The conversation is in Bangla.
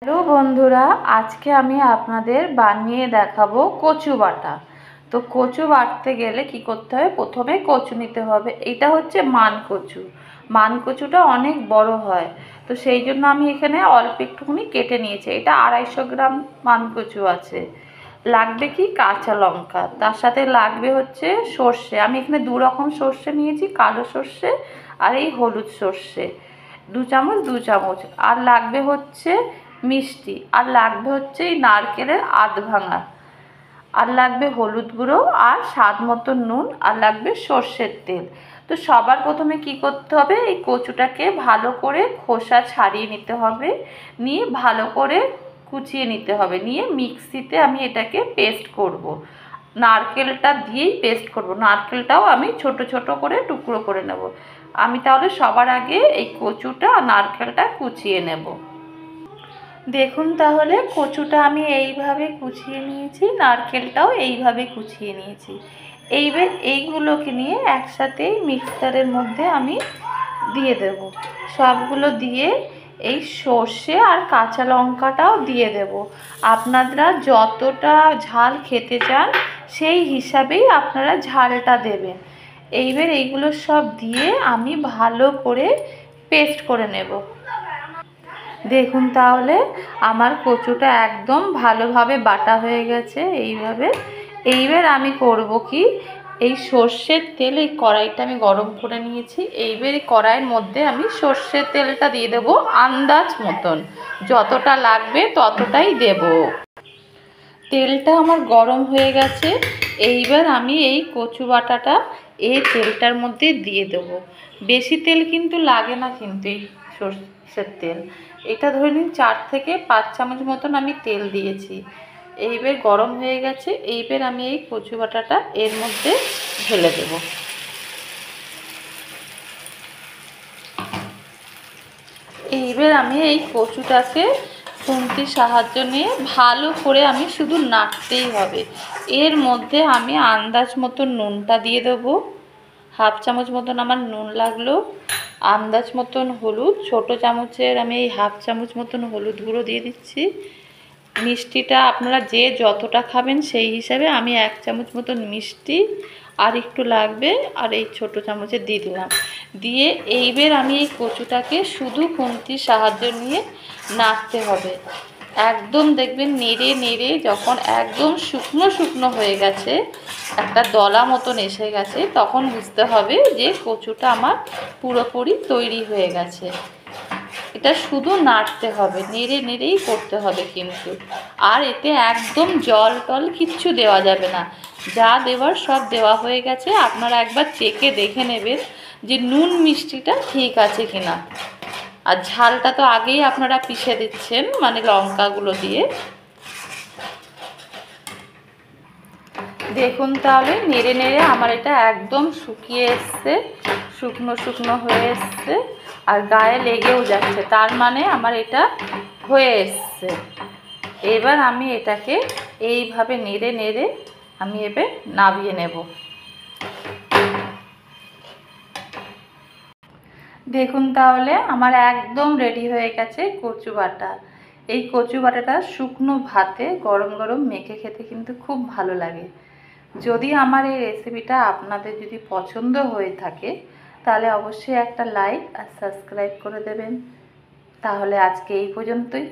হ্যালো বন্ধুরা, আজকে আমি আপনাদের বানিয়ে দেখাবো কচু বাটা। তো কচু বাটতে গেলে কি করতে হবে, প্রথমে কচু নিতে হবে। এটা হচ্ছে মানকচু। মানকচুটা অনেক বড় হয়, তো সেই জন্য আমি এখানে অল্প একটুখানি কেটে নিয়েছি। এটা 250 গ্রাম মানকচু আছে। লাগবে কি কাঁচা লঙ্কা, তার সাথে লাগবে হচ্ছে সর্ষে। আমি এখানে 2 রকম সর্ষে নিয়েছি, কালো সর্ষে আর এই হলুদ সর্ষে 2 চামচ 2 চামচ। আর লাগবে হচ্ছে মিষ্টি, আর লাগবে হচ্ছে এই নারকেলের আধ ভাঙা, আর লাগবে হলুদ গুঁড়ো, আর স্বাদ মতো নুন, আর লাগবে সর্ষের তেল। তো সবার প্রথমে কি করতে হবে, এই কচুটাকে ভালো করে খোসা ছাড়িয়ে নিতে হবে, নিয়ে ভালো করে কুচিয়ে নিতে হবে, নিয়ে মিক্সিতে আমি এটাকে পেস্ট করব। নারকেলটা দিয়েই পেস্ট করব। নারকেলটাও আমি ছোট ছোট করে টুকরো করে নেব। আমি তাহলে সবার আগে এই কচুটা আর নারকেলটা কুচিয়ে নেব। দেখুন তাহলে কচুটা আমি এইভাবে কুচিয়ে নিয়েছি, নারকেলটাও এইভাবে কুচিয়ে নিয়েছি। এইবার এইগুলোকে নিয়ে একসাথে মিক্সারের মধ্যে আমি দিয়ে দেব। সবগুলো দিয়ে এই সর্ষে আর কাঁচা লঙ্কাটাও দিয়ে দেব। আপনারা যতটা ঝাল খেতে চান সেই হিসাবেই আপনারা ঝালটা দেবেন। এইবার এইগুলো সব দিয়ে আমি ভালো করে পেস্ট করে নেব। দেখুন তাহলে আমার কচুটা একদম ভালোভাবে বাটা হয়ে গেছে। এইবার আমি করব কি, এই সর্ষের তেল, এই কড়াইটা আমি গরম করে নিয়েছি। এইবার এই কড়াইয়ের মধ্যে আমি সর্ষের তেলটা দিয়ে দেবো আন্দাজ মতন, যতটা লাগবে ততটাই দেব। তেলটা আমার গরম হয়ে গেছে। এইবার আমি এই কচু বাটাটা এই তেলটার মধ্যে দিয়ে দেব। বেশি তেল কিন্তু লাগে না, কিন্তু এই সর্ষের তেল এটা ধরে নিন 4 থেকে 5 চামচ মতন আমি তেল দিয়েছি। এইবার গরম হয়ে গেছে। এইবার আমি এই কচু বাটাটা এর মধ্যে ঢেলে দেব। এইবার আমি এই কচুটাকে খুন্তির সাহায্য নিয়ে ভালো করে আমি শুধু নাড়তেই হবে। এর মধ্যে আমি আন্দাজ মতো নুনটা দিয়ে দেবো। 1/2 চামচ মতন আমার নুন লাগলো। আন্দাজ মতন হলুদ, ছোট চামচের আমি এই 1/2 চামচ মতন হলুদ গুঁড়ো দিয়ে দিচ্ছি। মিষ্টিটা আপনারা যে যতটা খাবেন সেই হিসাবে আমি 1 চামচ মতন মিষ্টি আর একটু লাগবে, আর এই ছোট চামচে দিয়ে দিলাম। দিয়ে এইবার আমি এই কচুটাকে শুধু খুন্তির সাহায্য নিয়ে নাড়তে হবে। একদম দেখবেন নেড়ে নেড়ে যখন একদম শুকনো শুকনো হয়ে গেছে, একটা দলা মতন এসে গেছে, তখন বুঝতে হবে যে কচুটা আমার পুরোপুরি তৈরি হয়ে গেছে। এটা শুধু নাড়তে হবে, নেড়ে নেড়েই করতে হবে কিন্তু। আর এতে একদম জল টল কিচ্ছু দেওয়া যাবে না, যা দেওয়ার সব দেওয়া হয়ে গেছে। আপনারা একবার চেখে দেখে নেবেন যে নুন মিষ্টিটা ঠিক আছে কিনা। আর ঝালটা তো আগেই আপনারা পিষে দিচ্ছেন, মানে লঙ্কাগুলো দিয়ে। দেখুন তাহলে নেড়ে নেড়ে আমার এটা একদম শুকিয়ে এসছে, শুকনো শুকনো হয়ে এসছে, আর গায়ে লেগেও যাচ্ছে, তার মানে আমার এটা হয়ে এসছে। এবার আমি এটাকে এইভাবে নেড়ে নেড়ে আমি এবার নামিয়ে নেব। দেখুন তাহলে আমার একদম রেডি হয়ে গেছে কচু বাটা। এই কচু বাটাটা শুকনো ভাতে গরম গরম মেখে খেতে কিন্তু খুব ভালো লাগে। যদি আমার এই রেসিপিটা আপনাদের যদি পছন্দ হয়ে থাকে, তাহলে অবশ্যই একটা লাইক আর সাবস্ক্রাইব করে দেবেন। তাহলে আজকে এই পর্যন্তই।